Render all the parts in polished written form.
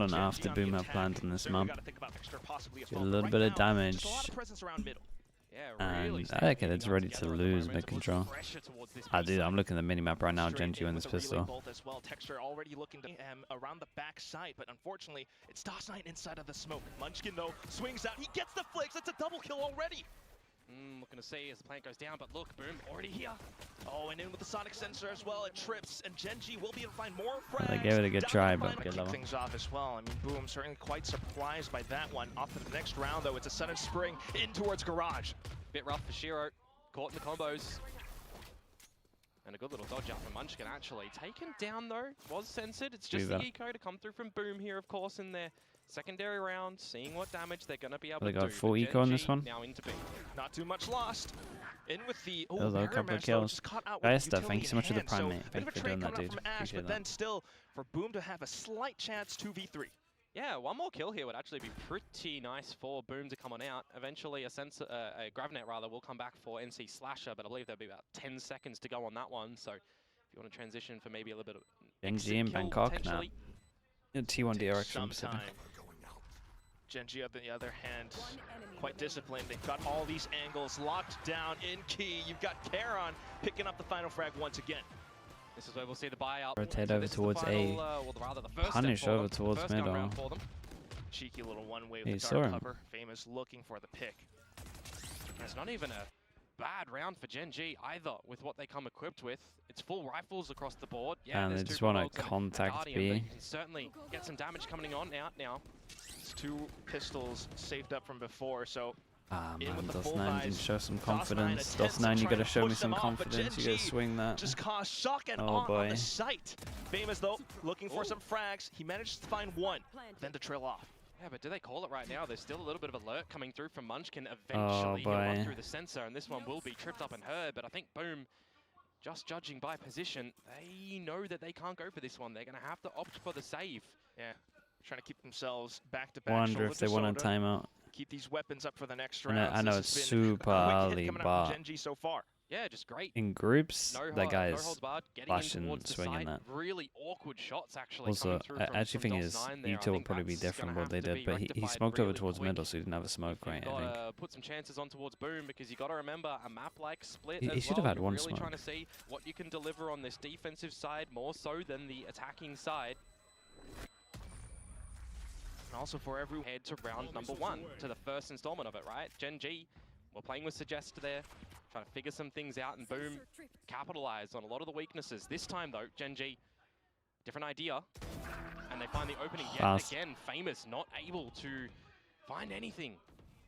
on after Boom have planned on this map. Do a little bit of damage. And okay, it's ready to lose mid control. Dude, I'm looking at the minimap right now. Genji wins this pistol. Texture already looking to around the back side, but unfortunately, it's DOS9 inside of the smoke. Munchkin though swings out. He gets the flicks. It's a double kill already. Looking to see as the plant goes down, but look, Boom already here. Oh, and in with the sonic sensor as well. It trips, and Genji will be able to find more frags. They gave it a good try, but good level. Things off as well. I mean, Boom certainly quite surprised by that one. Off to the next round though, it's a sudden spring in towards Garage. Bit rough for Shiro, caught in the combos. And a good little dodge out from Munchkin actually. Taken down though, was censored. It's just the eco to come through from Boom here, of course, in their secondary round, seeing what damage they're going to be able to do. They got full eco on this one. Now into B. Not too much lost. In with the a couple of kills. Guys, thank you so much for the prime, mate. Thank you for doing that, dude. Appreciate but then still, for Boom to have a slight chance 2v3. Yeah, one more kill here would actually be pretty nice for Boom to come on out. Eventually, a Gravnet rather will come back for NC Slasher, but I believe there'll be about 10 seconds to go on that one. So, if you want to transition for maybe a little bit of Genji in Bangkok now. T1 direction Pacific. Genji, on the other hand, quite disciplined. They've got all these angles locked down in key. You've got Karon picking up the final frag once again. This is where we'll see the buyout. Rotate over towards A. Punish over towards middle. Cheeky little one-way with the dark cover. Famous looking for the pick. It's not even a bad round for Gen.G either with what they come equipped with. It's full rifles across the board. Yeah, and they just want to contact B. You can certainly get some damage coming on out now. It's 2 pistols saved up from before, so... man, DOS9 didn't show some confidence. DOS9, you gotta show me some confidence. You gotta swing that. Just cause shock and awe on the site. Famous though, looking for some frags. He managed to find one, then to trail off. Yeah, but do they call it right now? There's still a little bit of alert coming through from Munchkin. Eventually, he'll run through the sensor, and this one will be tripped up and heard. But I think Boom, just judging by position, they know that they can't go for this one. They're gonna have to opt for the save. Yeah, trying to keep themselves back to back. Wonder if they want a timeout. Keep these weapons up for the next round. I know it's super early, but Genji so far. Yeah, just great. In groups, that guy is flashing, swinging that. Really awkward shots, actually. Also, I actually think his util will probably be different what they did, but he smoked over towards middle, so he didn't have a smoke, right? I think. Put some chances on towards Boom because you got to remember a map like Split. He should have had one smoke. Really trying to see what you can deliver on this defensive side more so than the attacking side. And also for everyone, head to round number 1, to the first installment of it, right? Gen.G, we're playing with Suggest there, trying to figure some things out, and Boom capitalized on a lot of the weaknesses. This time though, Gen.G, different idea, and they find the opening yet again. Famous not able to find anything.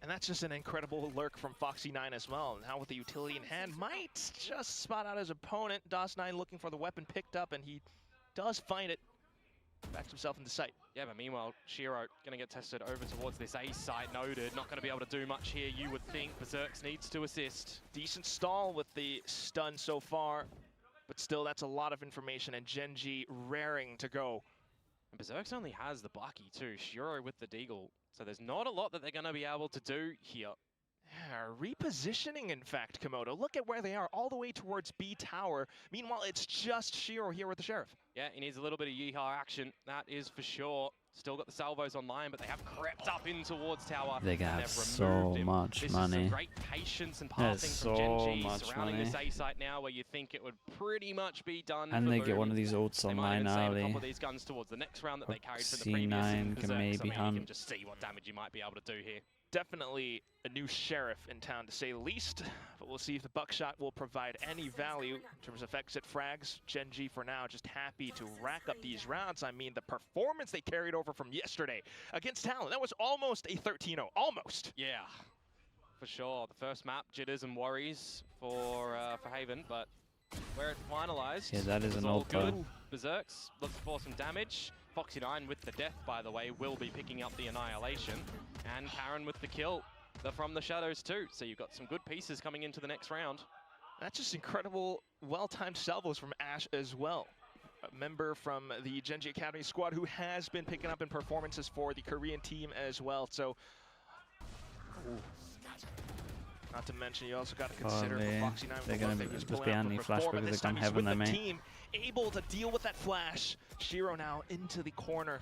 And that's just an incredible lurk from Foxy9 as well. Now with the utility in hand, might just spot out his opponent. DOS9 looking for the weapon picked up, and he does find it. Backs himself into sight. Yeah, but meanwhile, Shiro gonna get tested over towards this A side. Noted, not gonna be able to do much here, you would think. Berserks needs to assist. Decent stall with the stun so far, but still that's a lot of information, and Genji raring to go. And Berserks only has the Bucky too, Shiro with the Deagle. So there's not a lot that they're gonna be able to do here. Yeah, repositioning, in fact, Komodo. Look at where they are, all the way towards B Tower. Meanwhile, it's just Shiro here with the Sheriff. Yeah, he needs a little bit of yeehaw action, that is for sure. Still got the salvos online, but they have crept up in towards Tower. They have so much money. This is great patience and passing from Genji, surrounding this A site now where you think it would pretty much be done. And they get one of these ults online early. A couple of these guns towards the next round that they carried from the previous. C9 can maybe hunt. You can just see what damage you might be able to do here. Definitely a new sheriff in town, to say the least, but we'll see if the buckshot will provide any value in terms of exit frags. Genji for now just happy to rack up these rounds. I mean, the performance they carried over from yesterday against Talon, that was almost a 13-0, almost. Yeah, for sure. The first map, jitters and worries for Haven, but where it finalized, yeah, that is an ult good. Berserks looks for some damage. Foxy9 with the death, by the way, will be picking up the annihilation. And Karon with the kill. They're from the shadows too, so you've got some good pieces coming into the next round. That's just incredible, well-timed salvos from Ash as well. A member from the Genji Academy squad who has been picking up in performances for the Korean team as well, so... Ooh. Not to mention, you also got to consider Foxy9. They're going to just be anti-flash because they've done heaven, they mate. Team able to deal with that flash. Shiro now into the corner.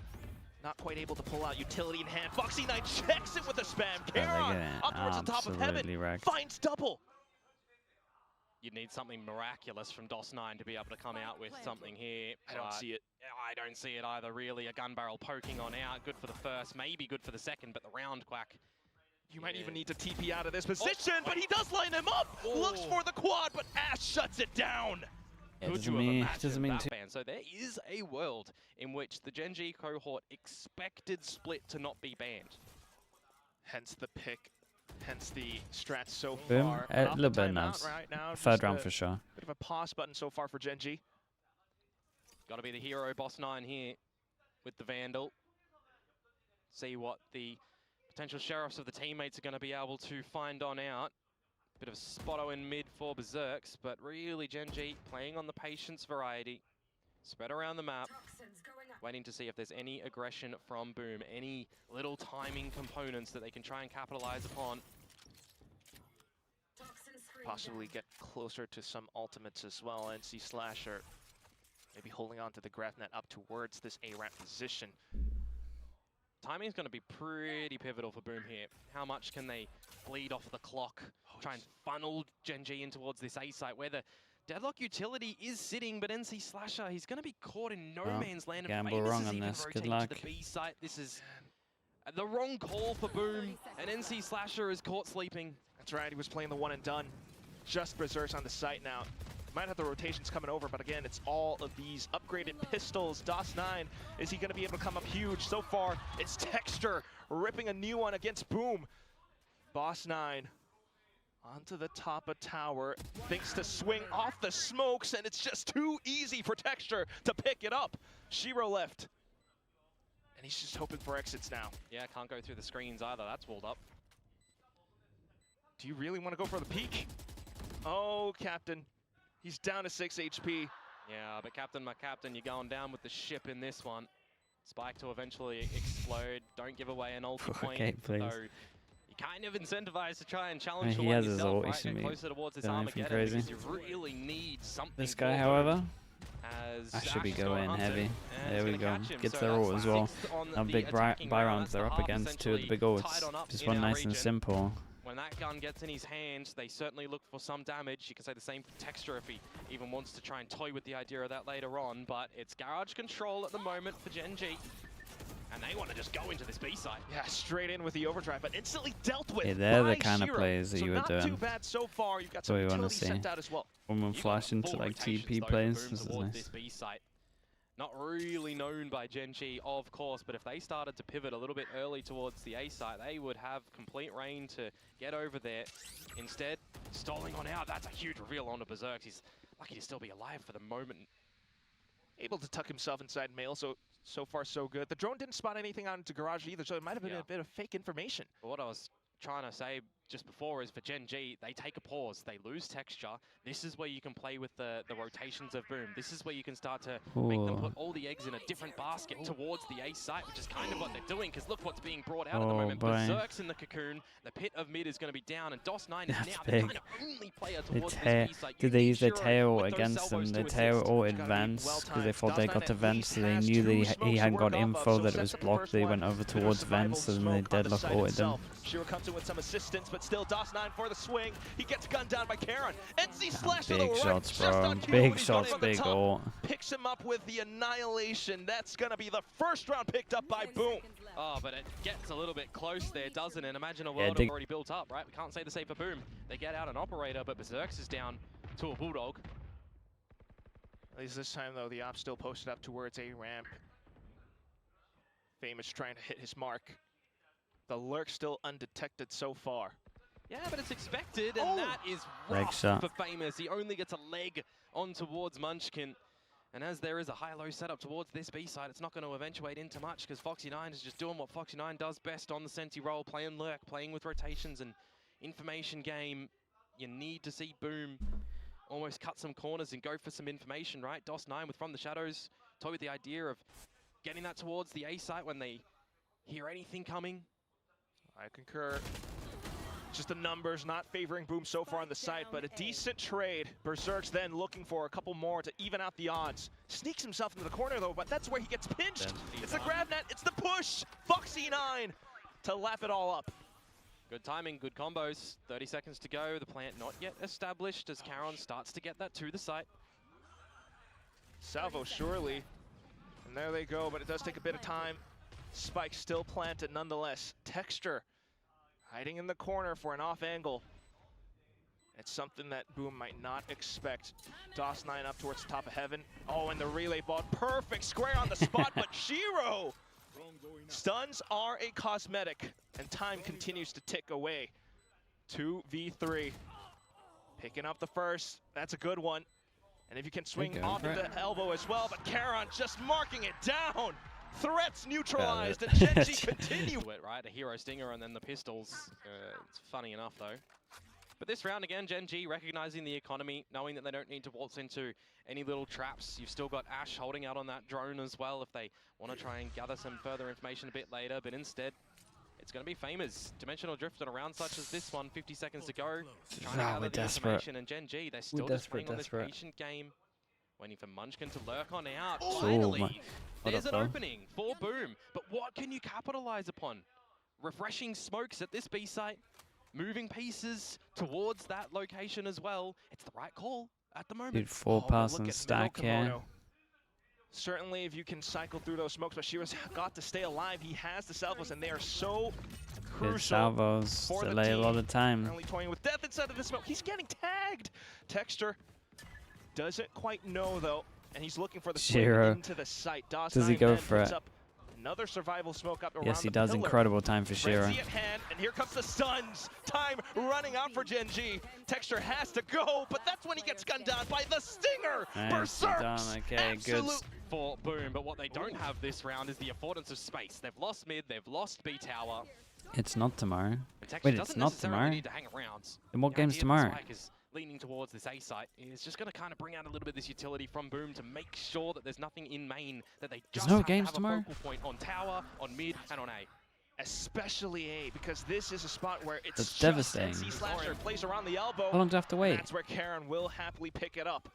Not quite able to pull out utility in hand. Foxy9 checks it with a spam. Karon up towards the top of heaven. Wrecked. Finds double. You'd need something miraculous from DOS9 to be able to come out with something here. I don't see it. Yeah, I don't see it either, really. A gun barrel poking on out. Good for the first, maybe good for the second, but the round quack. You might even need to TP out of this position, but he does line him up. Looks for the quad, but Ash shuts it down. Yeah, doesn't mean to. So there is a world in which the Gen.G cohort expected Split to not be banned. Hence the pick. Hence the strats so Boom. far. A little bit of nubs. Right now, third round for sure. Bit of a pause button so far for Gen.G. Got to be the hero, Boss9 here with the Vandal. See what the potential sheriffs of the teammates are going to be able to find on out. Bit of a spotto in mid for Berserks, but really Gen.G playing on the patience variety. Spread around the map, waiting to see if there's any aggression from Boom, any little timing components that they can try and capitalize upon. Possibly get closer to some ultimates as well. NC Slasher maybe holding on to the graph net up towards this A-ramp position. Timing is going to be pretty pivotal for Boom here. How much can they bleed off the clock? Try and funnel Gen.G in towards this A site where the Deadlock utility is sitting, but NC Slasher, he's going to be caught in no man's land. Gamble wrong on this. Good luck. To the B site. This is the wrong call for Boom, and NC Slasher is caught sleeping. That's right, he was playing the one and done. Just Berserks on the site now. Might have the rotations coming over, but again, it's all of these upgraded pistols. DOS9, is he going to be able to come up huge? So far, it's Texture ripping a new one against Boom. Boss9 onto the top of tower, thinks to swing off the smokes, and it's just too easy for Texture to pick it up. Shiro left, and he's just hoping for exits now. Yeah, can't go through the screens either. That's walled up. Do you really want to go for the peak? Oh, Captain. He's down to 6 HP. Yeah, but Captain, my Captain, you're going down with the ship in this one. Spike to eventually explode. Don't give away an ulti point. Okay, please. So you're kind of incentivized to try and challenge he the has one his yourself, ult, right? Get closer towards this Armageddon crazy. because you really need something. This guy, however, as I should be Ash going hunted, heavy. and There we it's go. gonna catch him. Gets So their ult that's as well. 6th on Now the big attacking buy round. rounds That's they're the up half against, two of the big essentially ults. tied on up Just in one our nice and region. simple. When that gun gets in his hand, they certainly look for some damage. You can say the same for Texture if he even wants to try and toy with the idea of that later on, but it's garage control at the moment for Gen.G. And they want to just go into this B site. Yeah, straight in with the overdrive, but instantly dealt with. Yeah, they're the by kind of Shiro. players that so you would not too bad so far. You've got some we wanna utility see. sent out as well. Woman flash into like TP plays. This is towards nice. this B site. Not really known by Gen.G, of course, but if they started to pivot a little bit early towards the A site, they would have complete reign to get over there. Instead, stalling on out. That's a huge reveal onto Berserk. He's lucky to still be alive for the moment. Able to tuck himself inside mail, so far so good. The drone didn't spot anything out into garage either, so it might have been a bit of fake information. But what I was trying to say just before is for Gen.G, they take a pause, they lose texture. This is where you can play with the rotations of Boom. This is where you can start to make them put all the eggs in a different basket towards the A site, which is kind of what they're doing, because look what's being brought out at the moment. Berserk's in the cocoon, the pit of mid is going to be down, and DOS9 is now the kind of only player towards this B site. Did they use their tail against them? Their tail ulted Vents, because they thought they got to Vents, so they knew that he hadn't got info that it was blocked. They went over towards Vents, and they deadlock ulted them. Shiro comes in with some assistance, but still DOS9 for the swing. He gets gunned down by Karon. NC Slash with a Big shots, just bro. on cue, Big he's shots, going over the big top. ult. Picks him up with the annihilation. That's going to be the first round picked up by Boom. Oh, but it gets a little bit close there, doesn't it? Imagine a world already built up, right? We can't say the same for Boom. They get out an operator, but Berserk's is down to a Bulldog. At least this time, though, the op still posted up towards a ramp. Famous trying to hit his mark. The lurk still undetected so far. Yeah, but it's expected, and that is rough for Famous. He only gets a leg on towards Munchkin. And as there is a high-low setup towards this B side, it's not going to eventuate into much, because Foxy9 is just doing what Foxy9 does best on the Senti role, playing lurk, playing with rotations and information game. You need to see Boom almost cut some corners and go for some information, right? DOS9 with From the Shadows, toy with the idea of getting that towards the A site when they hear anything coming. I concur. Just the numbers not favoring Boom so far on the site, but a decent trade. Berserk's then looking for a couple more to even out the odds. Sneaks himself into the corner though, but that's where he gets pinched. It's the grab net, it's the push! Foxy9 to lap it all up. Good timing, good combos. 30 seconds to go. The plant not yet established as Karon starts to get that to the site. Salvo surely. And there they go, but it does take a bit of time. Spike still planted nonetheless. Texture hiding in the corner for an off angle. It's something that Boom might not expect. DOS9 up towards the top of heaven. Oh, and the relay ball, perfect square on the spot, but Shiro! Stuns are a cosmetic, and time continues to tick away. 2v3. Picking up the first, that's a good one. And if you can swing off at the elbow as well, but Karon just marking it down. Threats neutralized, and Genji continue. Right, a hero stinger and then the pistols. It's funny enough though. But this round again, Gen.G recognizing the economy, knowing that they don't need to waltz into any little traps. You've still got Ash holding out on that drone as well if they want to try and gather some further information a bit later, but instead, it's going to be Famous. Dimensional Drift on a round such as this one, 50 seconds to go. Trying to gather the information, and Gen.G, they're still just playing on this patient game. Waiting for Munchkin to lurk on out. Finally, there's an opening for Boom. But what can you capitalize upon? Refreshing smokes at this B site. Moving pieces towards that location as well. It's the right call at the moment. Dude, 4-person stack here. Certainly, if you can cycle through those smokes, but Shiro's got to stay alive. He has the salvos, and they are so crucial. Salvos delay a lot of time. Currently toying with death inside of the smoke. He's getting tagged. Texture doesn't quite know though, and he's looking for the Shiro. into the site. Does he go for it? Another survival smoke up around Yes, he the does. pillar. Incredible time for Shiro. Frenzy at hand, and here comes the stuns. Time running out for Gen.G. Texture has to go, but that's when he gets gunned down by the stinger. Berserk. Okay, good. For Boom, but what they don't have this round is the affordance of space. They've lost mid, they've lost B tower. It's not tomorrow. Wait, it's not tomorrow? Need to hang around. And what game's tomorrow? Leaning towards this A site is just going to kind of bring out a little bit of this utility from Boom to make sure that there's nothing in main, that they just have to have a focal point on tower, on mid, and on A. Especially A, because this is a spot where it's just devastating. Slasher plays around the elbow. How long do I have to wait? That's where Karon will happily pick it up.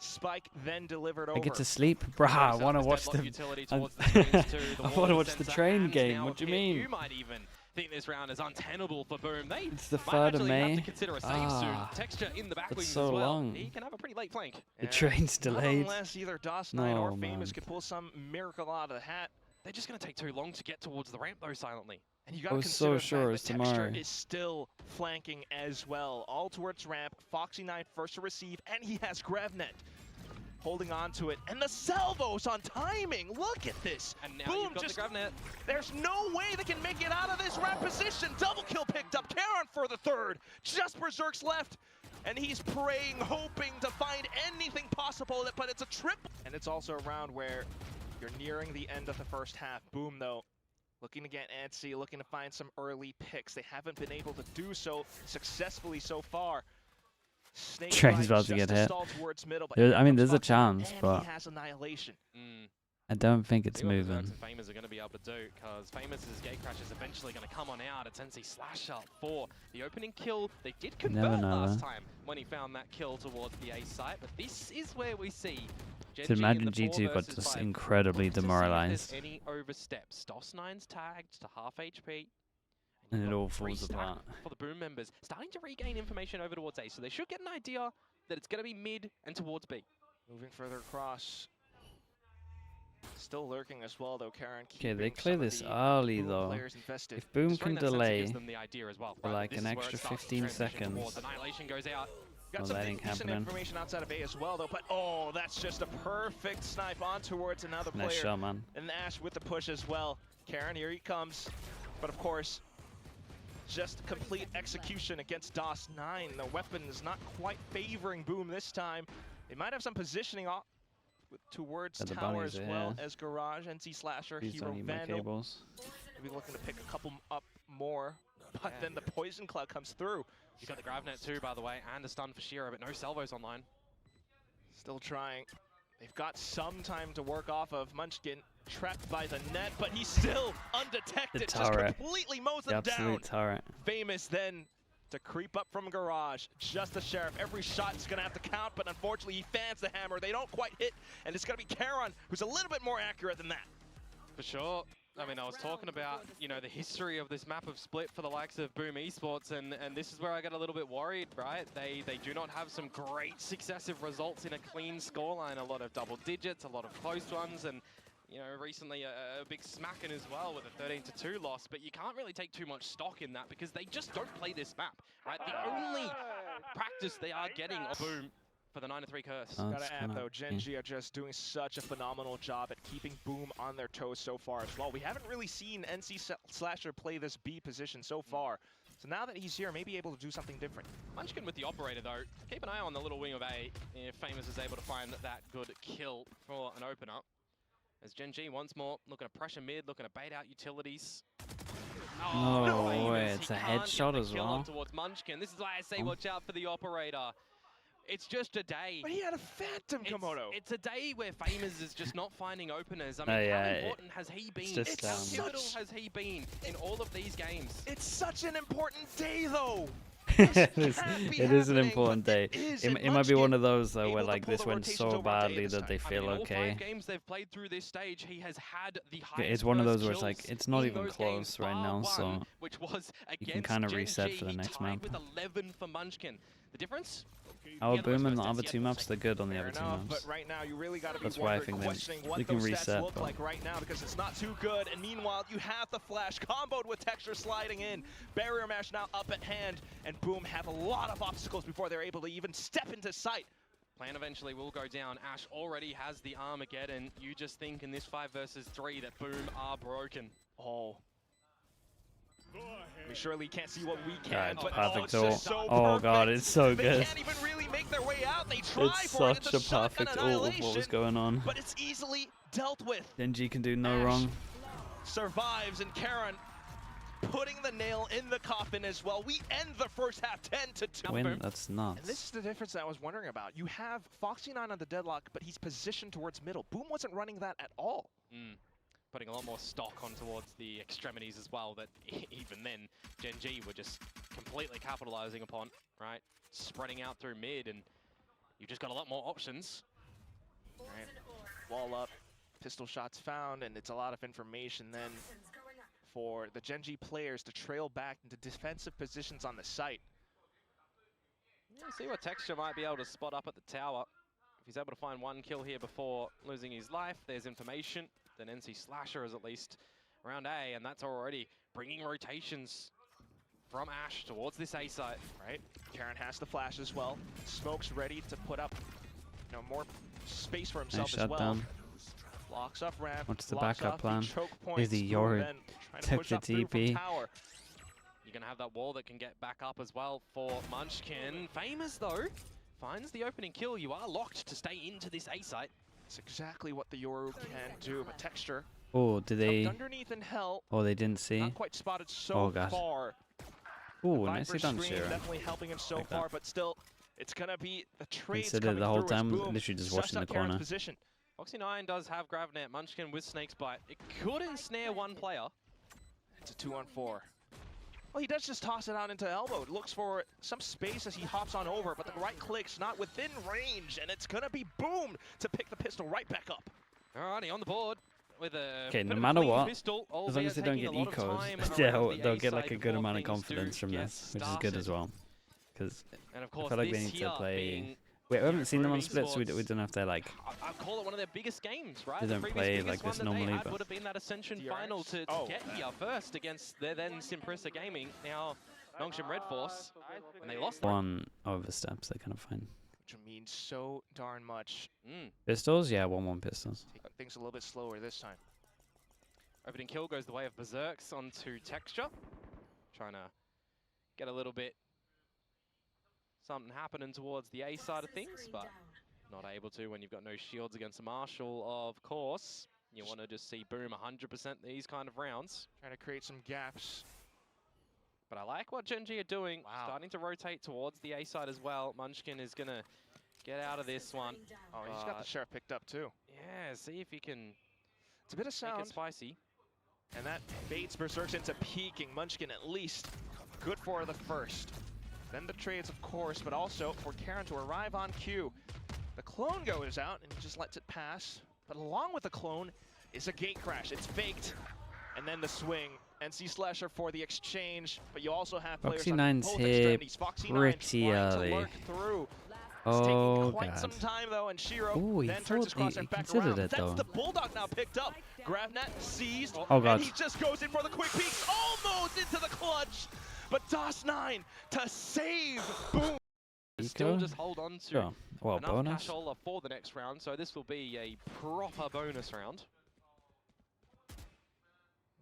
Spike then delivered over. I get to sleep? Bruh, I want to watch the... I want to watch the train game. What do you mean? You might even think this round is untenable for Boom. It's the 3rd of May. Have to consider a save soon. Texture in the back wings so as well. long. He can have a pretty late flank. The train's delayed. Unless either DOS9 or Famous could pull some miracle out of the hat. They're just going to take too long to get towards the ramp though silently. And you got to consider the fact that Texture is still flanking as well. All towards ramp. Foxy9 first to receive, and he has Gravnet. Holding on to it, and the salvos on timing. Look at this. And now Boom, you've got the Gravnet. There's no way they can make it out of this ramp position. Double kill picked up. Karon for the 3rd. Just Berserk's left, and he's praying, hoping to find anything possible, but it's a triple. And it's also a round where you're nearing the end of the first half. Boom, though, looking to get antsy, looking to find some early picks. They haven't been able to do so successfully so far. Train's about to get hit. I mean, there's a chance, but I don't think it's moving. Famous are going to be able to do, because Famous's gate crash is eventually going to come on out. It's NC slash up for the opening kill. They did convert last time when he found that kill towards the A site, but this is where we see To imagine G2 got just incredibly demoralized. Any oversteps. DOS9's tagged to half HP. And it all falls apart. For the Boom members, starting to regain information over towards A, so they should get an idea that it's going to be mid and towards B. Moving further across. Still lurking as well, though, Karon. Okay, they clear this early, though. If Boom can delay for like an extra 15 seconds, Annihilation goes out. Got some decent information outside of A as well, though, but oh, that's just a perfect snipe on towards another player. Nice shot, man. And Ash with the push as well. Karon, here he comes. But of course, just complete execution against DOS9. The weapon is not quite favoring Boom this time. They might have some positioning off towards tower as well as Garage, NC Slasher, Hero Vandal. Maybe looking to pick a couple up more, but then the Poison Cloud comes through. You got the Gravnet too, by the way, and a stun for Shiro, but no salvos online. Still trying. They've got some time to work off of. Munchkin trapped by the net, but he's still undetected. Just completely mows them down. Turret. Famous then to creep up from garage. Just the Sheriff. Every shot is going to have to count, but unfortunately he fans the hammer. They don't quite hit, and it's going to be Karon who's a little bit more accurate than that. For sure. I mean, I was talking about, you know, the history of this map of split for the likes of Boom Esports, and this is where I get a little bit worried, right? They do not have some great successive results in a clean scoreline. A lot of double digits, a lot of close ones, and, you know, recently a big smacking as well with a 13-2 loss, but you can't really take too much stock in that because they just don't play this map, right? The only practice they are getting of Boom for the 9-3 curse. Gotta add though, Genji are just doing such a phenomenal job at keeping Boom on their toes so far as well. We haven't really seen NC Slasher play this B position so far. So now that he's here, maybe able to do something different. Munchkin with the operator though. Keep an eye on the little wing of A if Famous is able to find that good kill for an open up. As Gen.G once more looking to pressure mid, looking to bait out utilities. No way, it's a headshot as well. Towards Munchkin. This is why I say watch out for the operator. It's just a day. But he had a phantom, Komodo. It's a day where Famous is just not finding openers. I mean, how important has he been? How pivotal has he been in all of these games? It's such an important day, though. It is an important day. It might be one of those though where like this went so badly that they feel okay. All 5 games they've played through this stage, he has had the highest. It's one of those where it's like it's not even close right now, so you can kind of reset for the next map. With 11 for Munchkin. The difference? Our Boom and the other 2 maps, they're good on the other 2 maps. But right now, you really got to be That's why I think they can reset. Look like right now because it's not too good. And meanwhile, you have the flash comboed with Texture sliding in. Barrier Mash now up at hand, and Boom have a lot of obstacles before they're able to even step into sight. Plan eventually will go down. Ash already has the Armageddon. You just think in this 5 versus 3 that Boom are broken. Oh. We surely can't see what we can, but perfect it's so oh god, it's so good. They can't even really make their way out. They try it's for such a perfect ult of what was going on. But it's easily dealt with. Genji can do no Ash wrong. Survives, and Karon putting the nail in the coffin as well. We end the first half 10-2. Win? That's nuts. And this is the difference that I was wondering about. You have Foxy9 on the deadlock, but he's positioned towards middle. Boom wasn't running that at all. Putting a lot more stock on towards the extremities as well, that even then, Gen.G were just completely capitalizing upon, right? Spreading out through mid, and you've just got a lot more options. Right. Wall up, pistol shots found, and it's a lot of information then for the Gen.G players to trail back into defensive positions on the site. See what Texture might be able to spot up at the tower. If he's able to find 1 kill here before losing his life, there's information. Then NC Slasher is at least around A, and that's already bringing rotations from Ash towards this A site. Right, Karon has the flash as well. Smoke's ready to put up, more space for himself as well. Down. Locks up ramp. What's the backup plan? Is the Yoru took the TP? You're gonna have that wall that can get back up as well for Munchkin. Famous though finds the opening kill. You are locked to stay into this A site. It's exactly what the Yoru can do, but Texture. Oh, did they? Underneath in hell. Oh, they didn't see. Not quite spotted so far. Oh, nicely done, Shira. Definitely helping him so far, but still, it's gonna be the trades coming coming the whole through time, Boom literally just watching the corner. Position. Foxy9 does have Gravnet. Munchkin with Snake's Bite. It could ensnare 1 player. It's a 2-on-4. Well, he does just toss it out into elbow. Looks for some space as he hops on over, but the right click's not within range, and it's gonna be Boom to pick the pistol right back up. Alrighty, on the board with a no matter what, as long as they don't get ecos, they'll get like a good amount of confidence from this, which is good as well. Because I feel like they need to play. We haven't seen them on splits, so we don't know if they're like. I call it one of their biggest games, right? They don't play like this normally, but would have been that Ascension final to get here first against their then Simprissa Gaming, now Nongshim Red Force, and they lost. 1 oversteps, they're kind of fine. Which means so darn much. Pistols, yeah, 1-1 pistols. Taking things a little bit slower this time. Opening kill goes the way of Berserks onto Texture, trying to get a little bit. Something happening towards the A side of things, but not able to when you've got no shields against a Marshall, of course. You want to just see Boom 100% these kind of rounds. Trying to create some gaps. But I like what Gen.G are doing. Starting to rotate towards the A side as well. Munchkin is going to get out of this one. Oh, he's got the Sheriff picked up too. Yeah, see if he can. It's a bit of sound. Make it spicy. And that baits Berserks into peeking. Munchkin at least good for the first. Then the trades, of course, but also for Karon to arrive on cue. The clone goes out and he just lets it pass. But along with the clone is a gate crash. It's faked. And then the swing. NC Slasher for the exchange. But you also have players on both extremities. Foxy 9 trying to lurk through. It's taking quite some time though, and Shiro then turns his crosshair back around. That's the Bulldog now picked up. Gravnet seized, and he just goes in for the quick peek, almost into the clutch. But DOS9 to save Boom. Still just hold on to enough bonus cashola for the next round, so this will be a proper bonus round.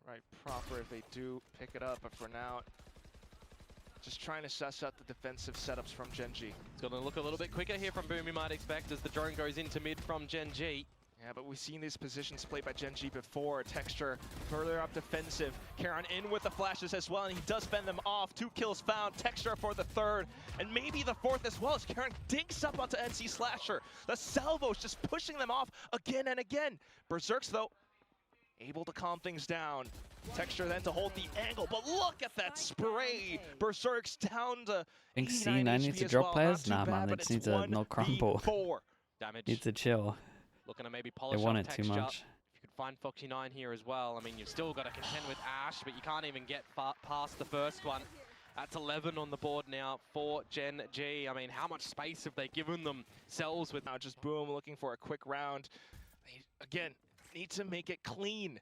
Right, proper if they do pick it up, but for now, just trying to suss out the defensive setups from Genji. It's going to look a little bit quicker here from Boom, you might expect, as the drone goes into mid from Gen.G. Yeah, but we've seen these positions played by Genji before. Texture further up defensive. Karon in with the flashes as well, and he does fend them off. 2 kills found. Texture for the 3rd, and maybe the 4th as well, as Karon digs up onto NC Slasher. The salvos just pushing them off again and again. Berserks, though, able to calm things down. Texture then to hold the angle, but look at that spray! Berserk's down to I think C9 needs to drop players? Nah, man, they just need to not crumble. Damage. Need to chill. Looking to maybe polish they want up it texture. too much. If you could find Foxy 9 here as well, I mean, you've still got to contend with Ash, but you can't even get past the first one. That's 11 on the board now for Gen.G. I mean, how much space have they given themselves with now? Just Boom looking for a quick round. They, again, need to make it clean.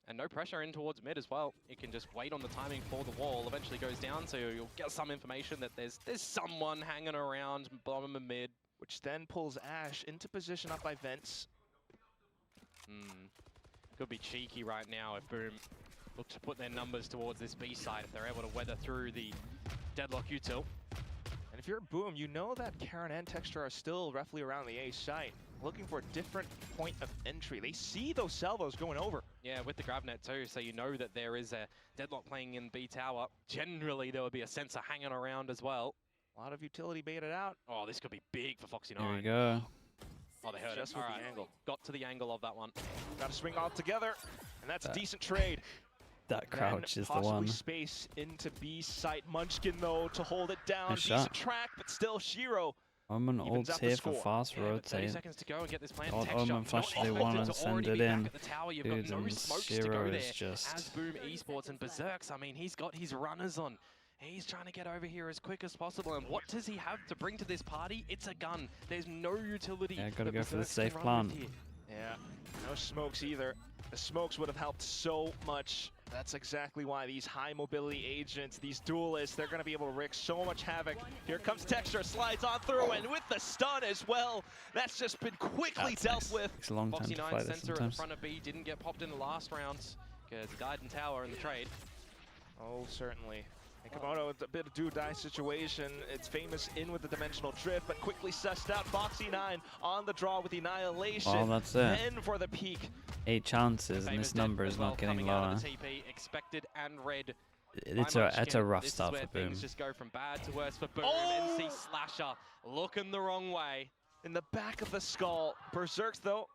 And no pressure in towards mid as well. You can just wait on the timing for the wall. Eventually goes down, so you'll get some information that there's someone hanging around bottom and mid. Which then pulls Ash into position up by Vents. Could be cheeky right now if Boom look to put their numbers towards this B side, if they're able to weather through the deadlock util. And if you're Boom, you know that Karon and Texture are still roughly around the A site, looking for a different point of entry. They see those salvos going over. Yeah, with the Gravnet too, so you know that there is a deadlock playing in B tower. Generally, there would be a sensor hanging around as well. A lot of utility baited out. Oh, this could be big for Foxy 9. There we go. Oh, they heard just it. with All the angle. Got to the angle of that one. Got to swing all together, and that's a decent trade. That crouch then is the one. Possibly space into B site. Munchkin though to hold it down. Nice Decent shot. Track, but still Shiro. Omen ults here for fast rotate. 30 seconds to go and get this plan. Omen flashes they want and send it in. Dude, and Shiro is just... As Boom Esports and Berserks, I mean, he's got his runners on. He's trying to get over here as quick as possible, and what does he have to bring to this party? It's a gun. There's no utility. Yeah, gotta go for the safe plant. Yeah, no smokes either. The smokes would have helped so much. That's exactly why these high mobility agents, these duelists, they're gonna be able to wreak so much havoc. Here comes Texture, slides on through, and with the stun as well. That's just been quickly dealt with. Takes a long time Foxy to 9 play this sensor at the sometimes. front of B didn't get popped in the last round because he died in tower in the trade. Oh, certainly. And Komodo, it's a bit of do-die situation. It's famous in with the dimensional drift, but quickly sussed out. Foxy 9 on the draw with the annihilation. Oh, that's it. Then for the peak. 8 chances, and this number is not getting lower. TP, expected and read. It's a rough start for Boom. Things just go from bad to worse for Boom. Oh! NC Slasher looking the wrong way. In the back of the skull. Berserks, though,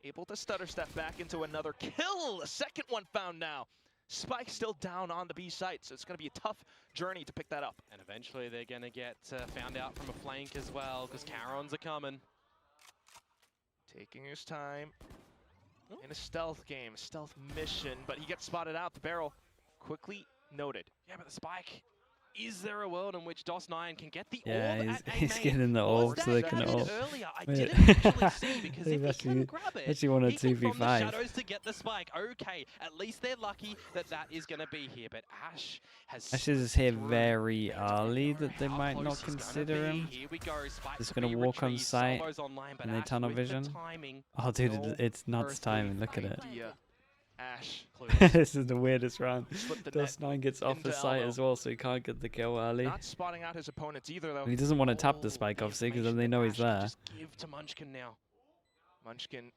able to stutter step back into another kill. The second one found now. Spike still down on the B site, so it's going to be a tough journey to pick that up. And eventually they're going to get found out from a flank as well, because Karons are coming. Taking his time in a stealth game, a stealth mission, but he gets spotted out. The barrel quickly noted. Yeah, but the spike. Is there a world in which DOS9 can get the Yeah, orb at he's A-main? getting the orb Was so they that can added ult. earlier? I Wait. didn't actually see, because if he can grab it, actually want a he can from the 2v5. shadows to get the spike. Okay, at least they're lucky that that is going to be here, but Ash has... Ash is here very early that they How might close not he's gonna consider be. him. Here we go. Spike Just to gonna be walk on retrieved. site, Salvo's online, but and they Ash tunnel with the vision. timing. Oh, dude, No it's nuts earthly timing. Look at it. Idea. Ash. This is the weirdest round. Slipped the net DOS9 gets off the into site elbow. as well, so he can't get the kill early. Not spotting out his opponents either, though. He doesn't want to tap the spike, obviously, because then they know he's Ash can there. Just give to Munchkin now. Munchkin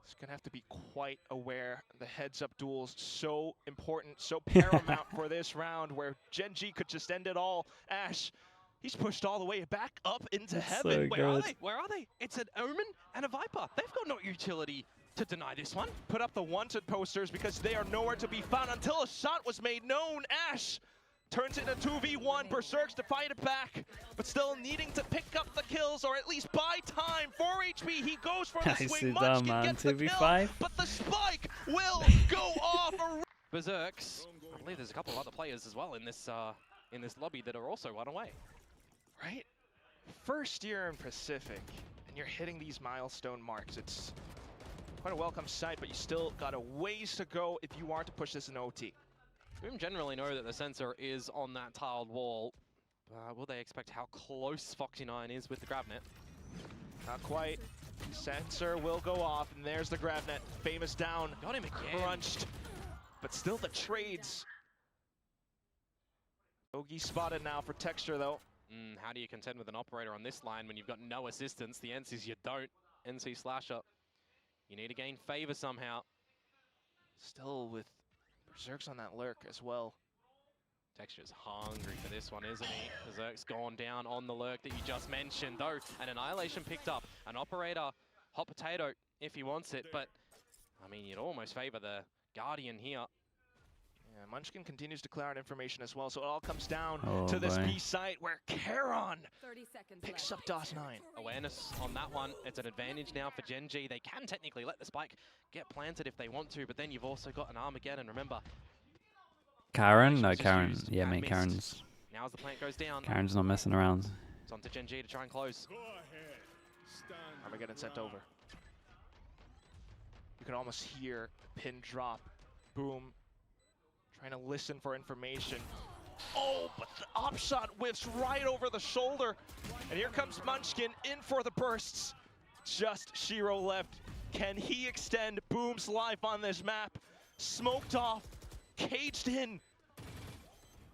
is going to have to be quite aware. The heads-up duels, so important, so paramount for this round, where Gen.G could just end it all. Ash, he's pushed all the way back up into That's heaven. so Where are good. they? Where are they? It's an Omen and a Viper. They've got no utility to deny this one. Put up the wanted posters because they are nowhere to be found until a shot was made known. Ash turns it into 2v1. Berserks to fight it back, but still needing to pick up the kills or at least buy time. 4 HP, he goes for the Nicely swing. done, Munchkin man. gets the kill, 2v5. but the spike will go off. Berserks. I believe there's a couple of other players as well in this lobby that are also one away. Right? First year in Pacific, and you're hitting these milestone marks. It's quite a welcome sight, but you still got a ways to go if you are to push this in OT. Boom generally know that the sensor is on that tiled wall. Will they expect how close Foxy9 is with the GravNet? Not quite. Sensor will go off, and there's the GravNet. Famous down. Got him again. Crunched. But still the trades. Ogi spotted now for Texture, though. How do you contend with an operator on this line when you've got no assistance? The NCs you don't. NC Slasher. You need to gain favor somehow. Still with Berserk's on that lurk as well. Texture's hungry for this one, isn't he? Berserk's gone down on the lurk that you just mentioned, though. An Annihilation picked up. An operator, hot potato, if he wants it. But, I mean, you'd almost favor the Guardian here. Yeah, Munchkin continues to clear out information as well, so it all comes down to this B site where Charon picks up DOS9. Awareness on that one. It's an advantage now for Gen.G. They can technically let the spike get planted if they want to, but then you've also got an Armageddon. Remember, Karen? No, Karen. Yeah, mate, Karen's. Now as the plant goes down, Karen's not messing around. It's on to Gen.G to try and close. Armageddon sent over. You can almost hear the pin drop. Boom. Trying to listen for information. Oh, but the op shot whiffs right over the shoulder. And here comes Munchkin in for the bursts. Just Shiro left. Can he extend Boom's life on this map? Smoked off, caged in.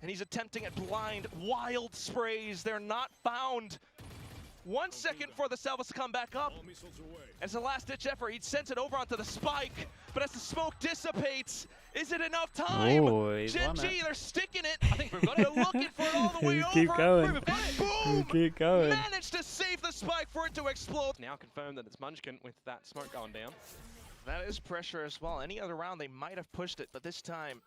And he's attempting at blind, wild sprays. They're not found. 1 second for the Salvas to come back up. As a last-ditch effort, he sends it over onto the spike. But as the smoke dissipates, is it enough time? Oh, Gen.G, they're sticking it. I think we've got it. They're looking for it all the way over. Keep going. Boom! Keep going. Managed to save the spike for it to explode. Now confirmed that it's Munchkin with that smoke going down. That is pressure as well. Any other round, they might have pushed it, but this time,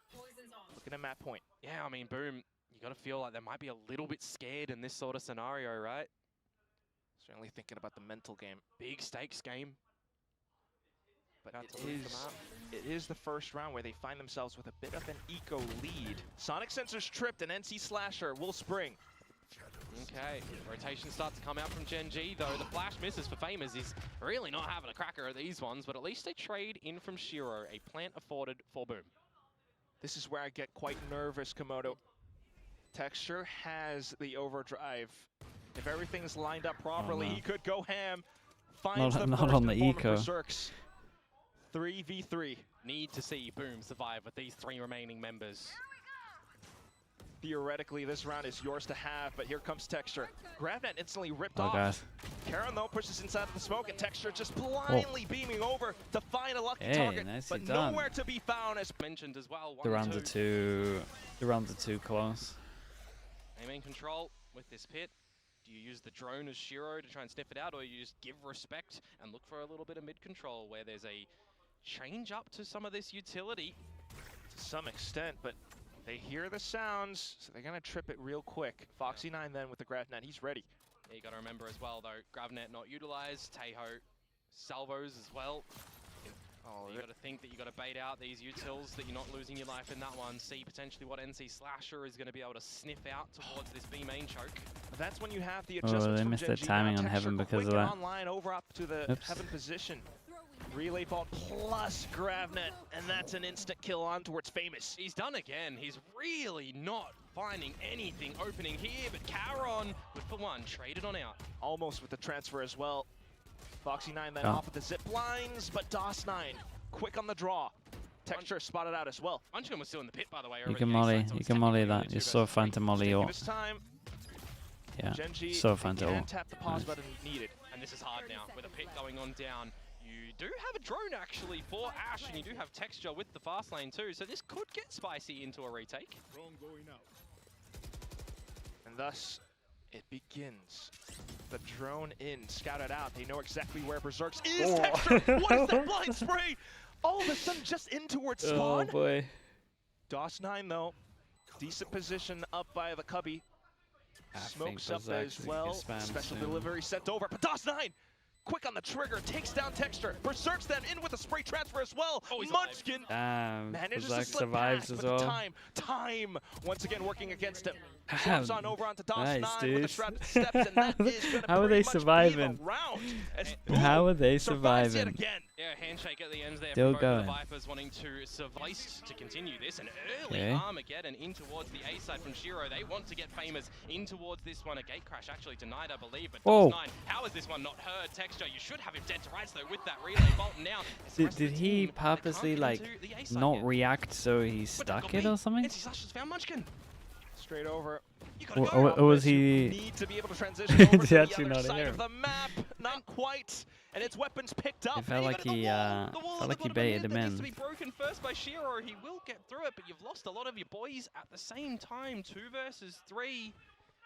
looking at map point. Yeah, I mean, Boom, you got to feel like they might be a little bit scared in this sort of scenario, right? Certainly thinking about the mental game. Big stakes game. But it is the first round where they find themselves with a bit of an eco lead. Sonic Sensor's tripped and NC Slasher will spring. Okay, rotation starts to come out from Gen.G, though the flash misses for Famous. He's really not having a cracker at these ones, but at least they trade in from Shiro, a plant afforded for Boom. This is where I get quite nervous, Komodo. Texture has the overdrive. If everything's lined up properly, he could go ham. Finds the not on the eco. 3v3. Need to see Boom survive with these 3 remaining members. Theoretically, this round is yours to have, but here comes Texture. GravNet instantly ripped off. Karen, though, pushes inside of the smoke, and Texture just blindly beaming over to find a lucky target, but nowhere to be found. As mentioned as well, the rounds are too close. Aiming control with this pit. Do you use the drone as Shiro to try and sniff it out, or you just give respect and look for a little bit of mid-control where there's a change up to some of this utility? To some extent, but they hear the sounds, so they're going to trip it real quick. Foxy9 then with the GravNet, he's ready. Yeah, you got to remember as well, though, GravNet not utilized, Taeho salvos as well. Oh, you got to think that you got to bait out these utils, that you're not losing your life in that one. See potentially what NC Slasher is going to be able to sniff out towards this B main choke. But that's when you have the adjustments. Oh, they missed their timing on Heaven because of that. Online over up to the Heaven position. Relay fault plus GravNet, and that's an instant kill on towards Famous. He's done again. He's really not finding anything opening here, but Charon, with for one, traded on out. Almost with the transfer as well. Foxy9 then off with the zip lines, but DOS9 quick on the draw. Texture spotted out as well. Munchkin was still in the pit, by the way. You can molly that. You're so fine to molly or. Yeah, Genji so fine to can tap the pause button needed. And this is hard now, with a pit going on down. You do have a drone actually for Ash, and you do have Texture with the fast lane too, so this could get spicy into a retake. And thus, it begins. The drone in, scouted out. They know exactly where Berserk's is. Texture, what is that blind spray? All of a sudden, just in towards spawn. Oh boy. DOS9 though, Decent position up by the Cubby. Smokes up as Berserk's well. spam Special soon. delivery sent over. But DOS9! Quick on the trigger, takes down Texture. Berserks then in with a spray transfer as well. Oh, he's Munchkin manages to Berserk slip survives past, as but the well. time once again working against him. Swaps on over onto DOS9 Nice, with dude. the shrouded steps, and that is gonna How are pretty they much surviving? be the round. As How are they survives yet surviving? again. Yeah, handshake at the ends there Still from both of the going. Vipers wanting to survive to continue this. An early Okay. Armageddon in towards the A side from Shiro. They want to get famous in towards this one. A gate crash actually denied, I believe. But Oh. DOS9, how is this one not heard? Texture, you should have him dead to rights though with that relay bolt now. It's the rest of Did the he team, they can't purposely get like into the A side not yet. react so he But stuck they've it got or me. something? NC Slash has found Munchkin. Straight over. You gotta Or go. was You he? need to be able to transition over Did to he the actually other not side hear of the map. Not quite. And its weapons picked up. It felt like he baited him Needs to in. be broken first by Shiro. He will get through it, but you've lost a lot of your boys at the same time. 2 versus 3.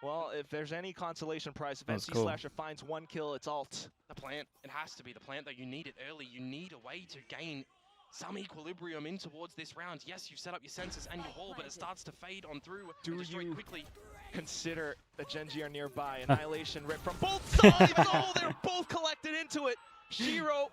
Well, if there's any consolation prize, if That's NC cool. Slasher finds 1 kill, it's alt. The plant, it has to be the plant though. You need it early. You need a way to gain some equilibrium in towards this round. Yes, you've set up your sensors and your wall, but it starts to fade on through. Do and destroy you quickly? consider the Genji are nearby? Annihilation rip from both sides. Oh, they're both collected into it. Shiro,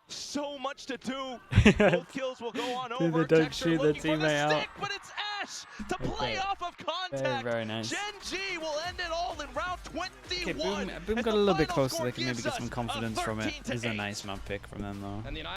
so much to do. Both kills will go on Dude, over. they don't Texture shoot the looking for the teammate out. stick, but it's Ash to play Okay. off of contact. Very nice. Gen.G will end it all in round 21. Okay, Boom as got the a little bit final closer. score They can maybe gives get some us a confidence from it. 13-8. This is a nice map pick from them though. And the